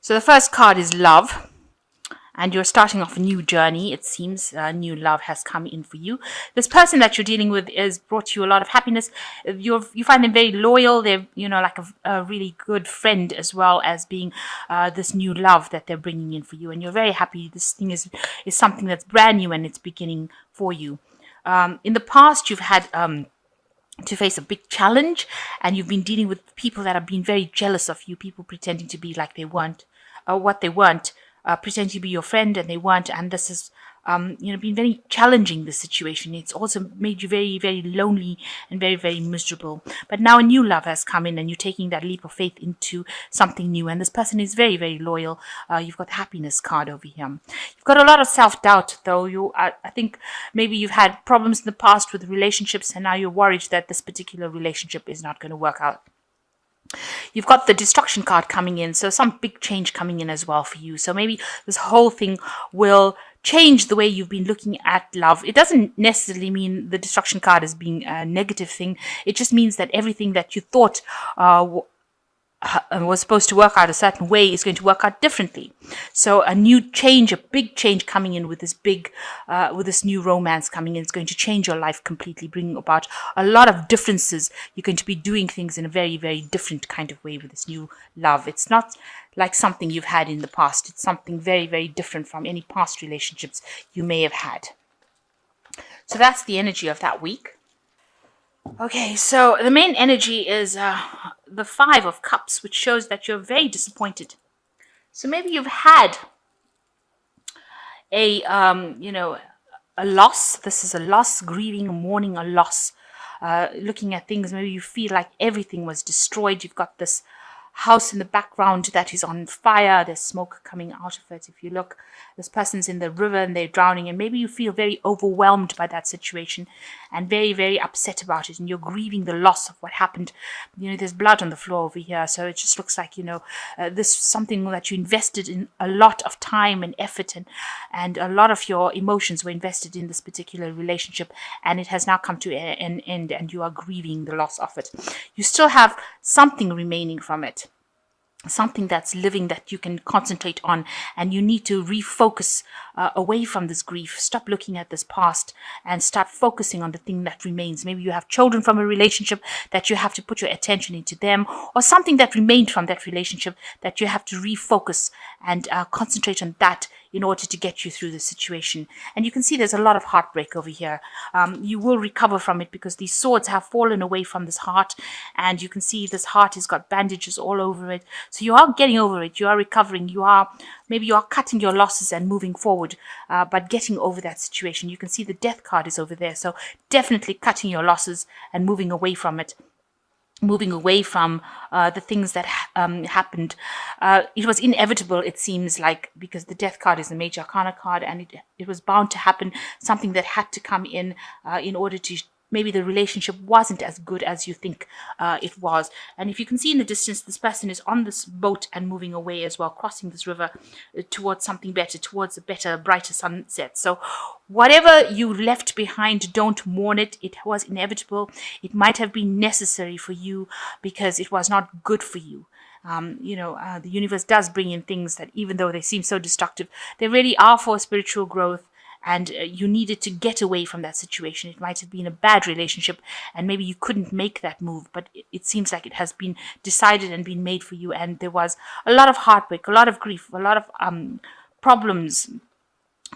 So the first card is love. And you're starting off a new journey. It seems new love has come in for you. This person that you're dealing with has brought you a lot of happiness. You find them very loyal. They're, like a really good friend, as well as being this new love that they're bringing in for you. And you're very happy. This thing is something that's brand new and it's beginning for you. In the past, you've had to face a big challenge, and you've been dealing with people that have been very jealous of you, people pretending to be like they weren't, what they weren't. Pretend to be your friend and they weren't, and this has been very challenging, this situation. It's also made you very, very lonely and very, very miserable. But now a new love has come in, and you're taking that leap of faith into something new, and this person is very, very loyal. You've got the happiness card over here. You've got a lot of self-doubt, though. I think maybe you've had problems in the past with relationships, and now you're worried that this particular relationship is not going to work out. You've got the destruction card coming in, so some big change coming in as well for you. So maybe this whole thing will change the way you've been looking at love. It doesn't necessarily mean the destruction card as being a negative thing. It just means that everything that you thought was supposed to work out a certain way is going to work out differently. So a new change, a big change coming in with this with this new romance coming in, is going to change your life completely, bringing about a lot of differences. You're going to be doing things in a very, very different kind of way with this new love. It's not like something you've had in the past. It's something very, very different from any past relationships you may have had. So that's the energy of that week. Okay, so the main energy is the Five of Cups, which shows that you're very disappointed. So maybe you've had a loss. This is a loss, grieving, mourning a loss. Looking at things, maybe you feel like everything was destroyed. You've got this house in the background that is on fire. There's smoke coming out of it. If you look, this person's in the river and they're drowning, and maybe you feel very overwhelmed by that situation and very, very upset about it, and you're grieving the loss of what happened. There's blood on the floor over here, so it just looks like this is something that you invested in a lot of time and effort, and a lot of your emotions were invested in this particular relationship, and it has now come to an end, and you are grieving the loss of it. You still have something remaining from it, something that's living that you can concentrate on, and you need to refocus away from this grief. Stop looking at this past and start focusing on the thing that remains. Maybe you have children from a relationship that you have to put your attention into them, or something that remained from that relationship that you have to refocus and concentrate on that in order to get you through the situation. And you can see there's a lot of heartbreak over here. You will recover from it because these swords have fallen away from this heart, and you can see this heart has got bandages all over it. So you are getting over it. You are recovering. Maybe you are cutting your losses and moving forward, but getting over that situation. You can see the death card is over there. So definitely cutting your losses and moving away from it. Moving away from the things that happened. It was inevitable, it seems like, because the death card is the major arcana card, and it was bound to happen, something that had to come in order to, maybe the relationship wasn't as good as you think it was. And if you can see in the distance, this person is on this boat and moving away as well, crossing this river towards something better, towards a better, brighter sunset. So whatever you left behind, don't mourn it. It was inevitable. It might have been necessary for you because it was not good for you. The universe does bring in things that, even though they seem so destructive, they really are for spiritual growth. And you needed to get away from that situation. It might have been a bad relationship, and maybe you couldn't make that move, but it seems like it has been decided and been made for you. And there was a lot of heartbreak, a lot of grief, a lot of problems,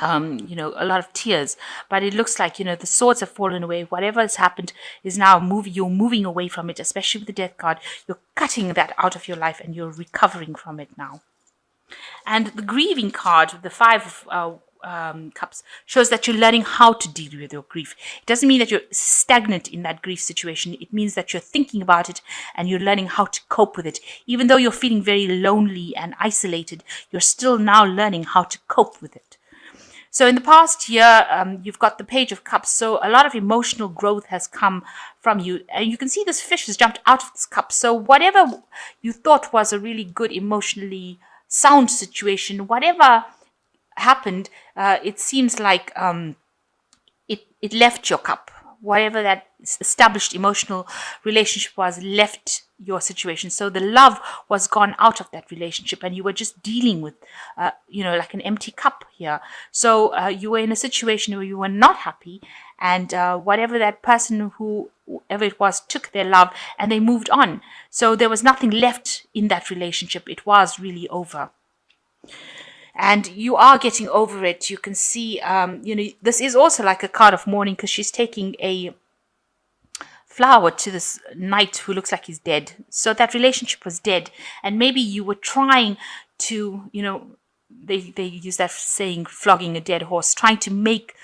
a lot of tears. But it looks like, the swords have fallen away. Whatever has happened is now you're moving away from it, especially with the death card. You're cutting that out of your life, and you're recovering from it now. And the grieving card, the Five of Cups, shows that you're learning how to deal with your grief. It doesn't mean that you're stagnant in that grief situation. It means that you're thinking about it and you're learning how to cope with it. Even though you're feeling very lonely and isolated, you're still now learning how to cope with it. So in the past year, you've got the Page of Cups. So a lot of emotional growth has come from you. And you can see this fish has jumped out of this cup. So whatever you thought was a really good, emotionally sound situation, whatever happened, it seems like it left your cup. Whatever that established emotional relationship was left your situation. So the love was gone out of that relationship, and you were just dealing with, like an empty cup here. So you were in a situation where you were not happy, and whatever that person, whoever it was, took their love and they moved on. So there was nothing left in that relationship. It was really over. And you are getting over it. You can see, this is also like a card of mourning, because she's taking a flower to this knight who looks like he's dead. So that relationship was dead. And maybe you were trying to, they use that saying, flogging a dead horse, trying to make,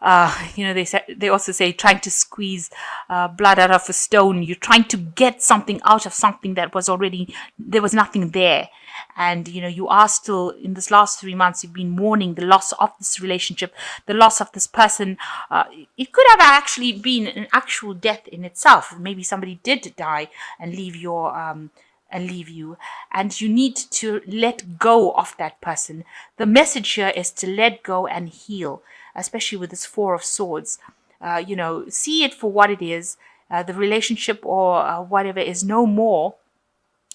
they also say trying to squeeze blood out of a stone. You're trying to get something out of something that was already, there was nothing there. And, you are still, in this last 3 months, you've been mourning the loss of this relationship, the loss of this person. It could have actually been an actual death in itself. Maybe somebody did die and leave you, and you need to let go of that person. The message here is to let go and heal, especially with this Four of Swords. See it for what it is. The relationship or whatever is no more.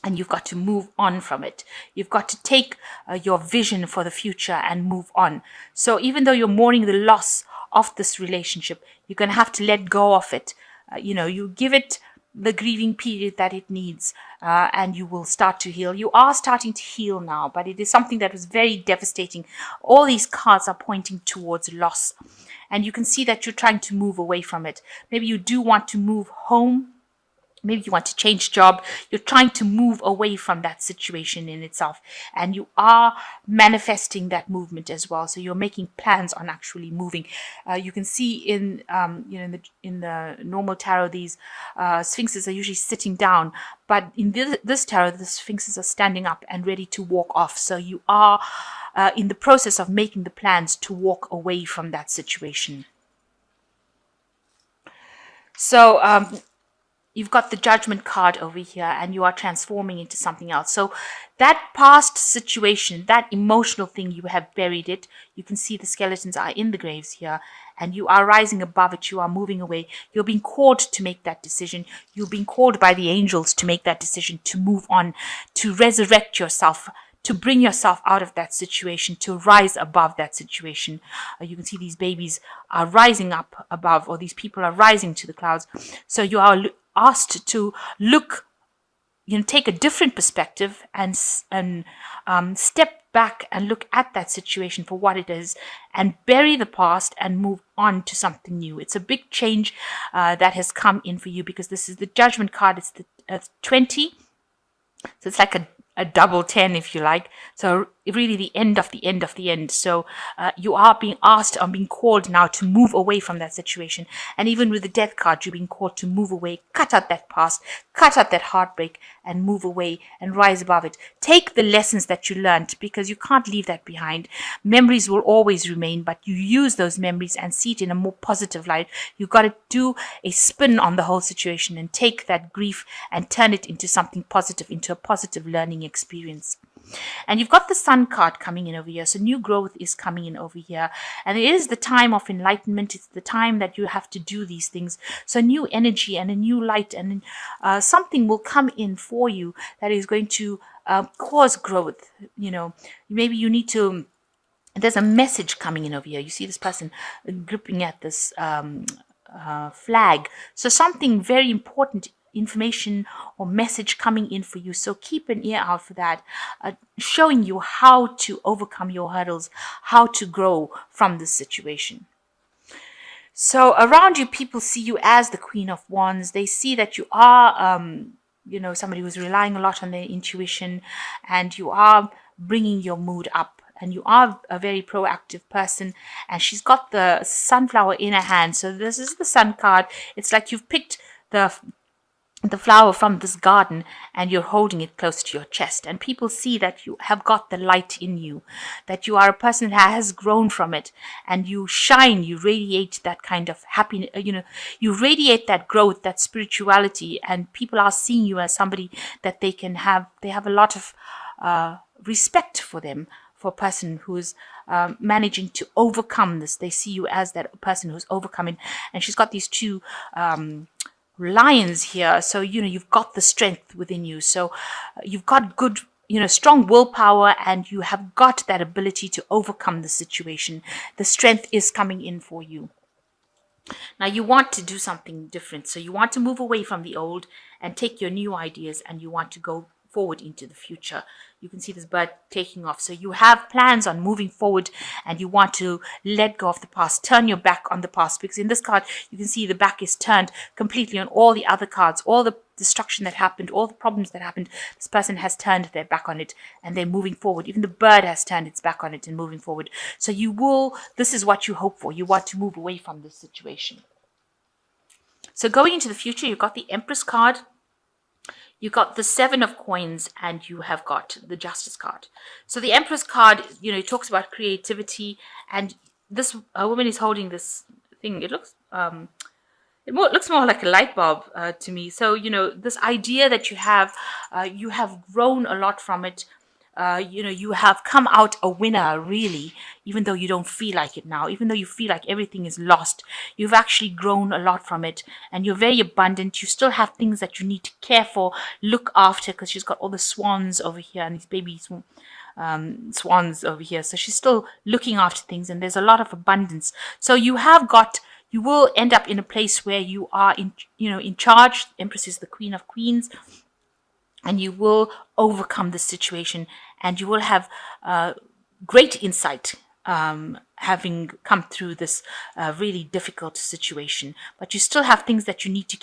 And you've got to move on from it. You've got to take your vision for the future and move on. So even though you're mourning the loss of this relationship, you're going to have to let go of it. You give it the grieving period that it needs, and you will start to heal. You are starting to heal now, but it is something that was very devastating. All these cards are pointing towards loss. And you can see that you're trying to move away from it. Maybe you do want to move home. Maybe you want to change job. You're trying to move away from that situation in itself. And you are manifesting that movement as well. So you're making plans on actually moving. You can see in the normal tarot, these sphinxes are usually sitting down. But in this tarot, the sphinxes are standing up and ready to walk off. So you are in the process of making the plans to walk away from that situation. So, you've got the Judgment card over here, and you are transforming into something else. So that past situation, that emotional thing, you have buried it. You can see the skeletons are in the graves here, and you are rising above it. You are moving away. You're being called to make that decision. You're being called by the angels to make that decision, to move on, to resurrect yourself, to bring yourself out of that situation, to rise above that situation. You can see these babies are rising up above, or these people are rising to the clouds. So you are asked to look, take a different perspective and step back and look at that situation for what it is, and bury the past and move on to something new. It's a big change that has come in for you, because this is the Judgment card. It's the 20. So it's like a double 10, if you like. So really the end of the end of the end. So you are being asked, or being called now to move away from that situation. And even with the Death card, you're being called to move away, cut out that past, cut out that heartbreak, and move away and rise above it. Take the lessons that you learned, because you can't leave that behind. Memories will always remain, but you use those memories and see it in a more positive light. You've got to do a spin on the whole situation and take that grief and turn it into something positive, into a positive learning experience. And you've got the Sun card coming in over here. So new growth is coming in over here. And it is the time of enlightenment. It's the time that you have to do these things. So new energy and a new light, and something will come in for you that is going to cause growth. Maybe you need to, there's a message coming in over here. You see this person gripping at this flag. So something very important, information or message coming in for you. So keep an ear out for that, showing you how to overcome your hurdles, how to grow from this situation. So around you, people see you as the Queen of Wands. They see that you are, somebody who's relying a lot on their intuition, and you are bringing your mood up. And you are a very proactive person. And she's got the sunflower in her hand. So this is the Sun card. It's like you've picked the flower from this garden and you're holding it close to your chest. And people see that you have got the light in you, that you are a person that has grown from it, and you shine, you radiate that kind of happiness, you radiate that growth, that spirituality, and people are seeing you as somebody that they have a lot of respect for them, for a person who's managing to overcome this. They see you as that person who's overcoming. And she's got these two lions here. So, you've got the strength within you. So you've got good, strong willpower, and you have got that ability to overcome the situation. The strength is coming in for you. Now you want to do something different. So you want to move away from the old and take your new ideas, and you want to go forward into the future. You can see this bird taking off. So you have plans on moving forward, and you want to let go of the past, turn your back on the past, because in this card you can see the back is turned completely on all the other cards, all the destruction that happened, all the problems that happened. This person has turned their back on it, and they're moving forward. Even the bird has turned its back on it and moving forward. So this is what you hope for. You want to move away from this situation. So going into the future, you've got the Empress card, you've got the Seven of Coins, and you have got the Justice card. So the Empress card, it talks about creativity, and this woman is holding this thing. It looks looks more like a light bulb to me. So, this idea that you have grown a lot from it. You have come out a winner, really, even though you don't feel like it now, even though you feel like everything is lost. You've actually grown a lot from it, and you're very abundant. You still have things that you need to care for, look after, because she's got all the swans over here and these baby swans over here. So she's still looking after things, and there's a lot of abundance. So you will end up in a place where you are in charge. Empress is the Queen of Queens. And you will overcome the situation, and you will have great insight, having come through this really difficult situation. But you still have things that you need to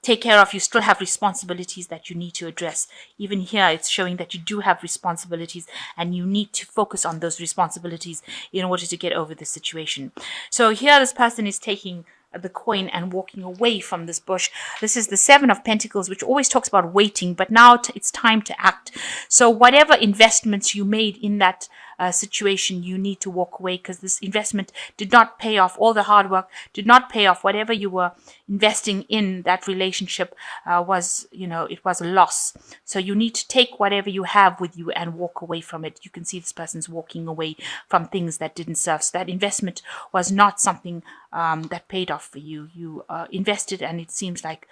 take care of. You still have responsibilities that you need to address. Even here, it's showing that you do have responsibilities, and you need to focus on those responsibilities in order to get over the situation. So here, this person is taking the coin and walking away from this bush. This is the Seven of Pentacles, which always talks about waiting, but now it's time to act. So whatever investments you made in that situation, you need to walk away, because this investment did not pay off. All the hard work did not pay off. Whatever you were investing in that relationship it was a loss. So you need to take whatever you have with you and walk away from it. You can see this person's walking away from things that didn't serve. So that investment was not something that paid off for you. You invested, and it seems like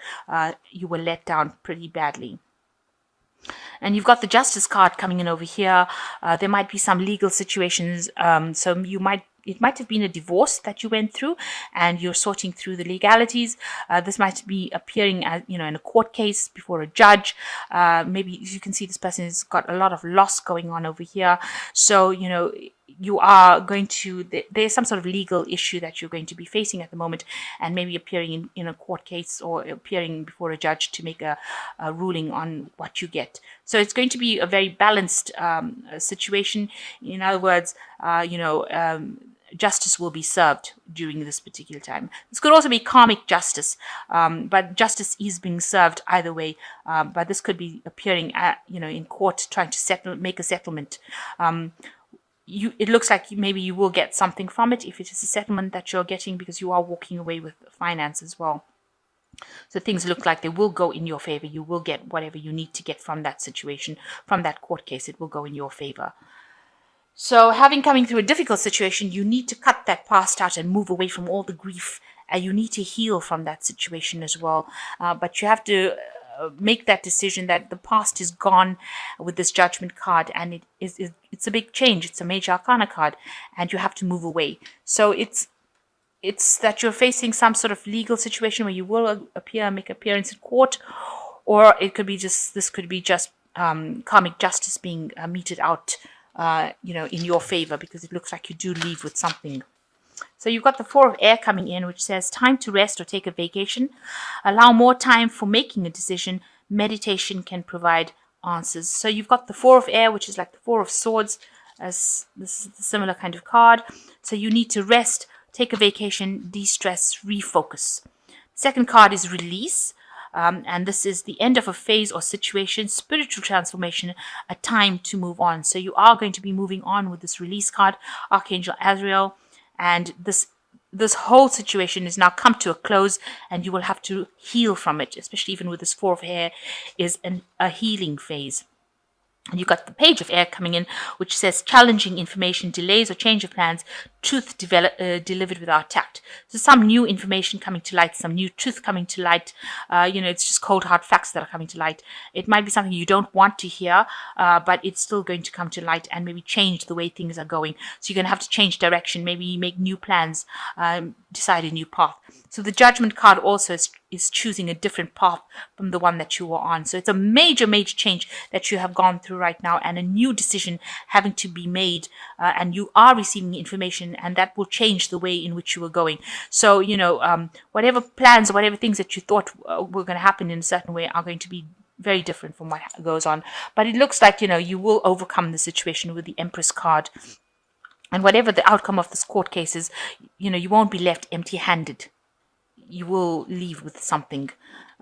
you were let down pretty badly. And you've got the Justice card coming in over here. There might be some legal situations. So it might have been a divorce that you went through, and you're sorting through the legalities. This might be appearing as, in a court case before a judge. Maybe you can see this person has got a lot of loss going on over here. So, you are going to, there's some sort of legal issue that you're going to be facing at the moment, and maybe appearing in a court case or appearing before a judge to make a ruling on what you get. So it's going to be a very balanced situation. In other words, justice will be served during this particular time. This could also be karmic justice, but justice is being served either way. But this could be appearing at, in court, trying to make a settlement. It looks like maybe you will get something from it if it is a settlement that you're getting, because you are walking away with finance as well. So things look like they will go in your favor. You will get whatever you need to get from that situation, from that court case. It will go in your favor. So having coming through a difficult situation, you need to cut that past out and move away from all the grief. And you need to heal from that situation as well. But you have to make that decision that the past is gone with this Judgment card, and it's a big change. It's a major arcana card, and you have to move away. So it's that you're facing some sort of legal situation where you will make appearance in court, or it could be this could be just karmic justice being meted out in your favor, because it looks like you do leave with something. So you've got the Four of Air coming in, which says time to rest or take a vacation. Allow more time for making a decision. Meditation can provide answers. So you've got the Four of Air, which is like the Four of Swords, as this is a similar kind of card. So you need to rest, take a vacation, de-stress, refocus. Second card is release. And this is the end of a phase or situation, spiritual transformation, a time to move on. So you are going to be moving on with this release card, Archangel Azrael. And this whole situation is now come to a close, and you will have to heal from it, especially even with this Four of Air is a healing phase. And you've got the Page of Air coming in, which says challenging information, delays or change of plans truth delivered without tact. So some new information coming to light, some new truth coming to light. It's just cold hard facts that are coming to light. It might be something you don't want to hear, but it's still going to come to light and maybe change the way things are going. So you're going to have to change direction, maybe make new plans, decide a new path. So the Judgment card also is choosing a different path from the one that you were on. So it's a major, major change that you have gone through right now, and a new decision having to be made, and you are receiving information, and that will change the way in which you were going. So, whatever plans or whatever things that you thought were going to happen in a certain way are going to be very different from what goes on. But it looks like, you will overcome the situation with the Empress card. And whatever the outcome of this court case is, you won't be left empty-handed. You will leave with something,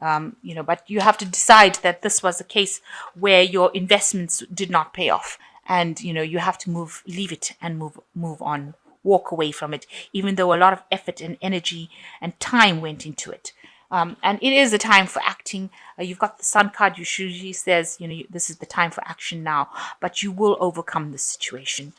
but you have to decide that this was a case where your investments did not pay off, and you have to leave it and move on, walk away from it, even though a lot of effort and energy and time went into it. And it is a time for acting. You've got the Sun card, usually says, this is the time for action now, but you will overcome this situation.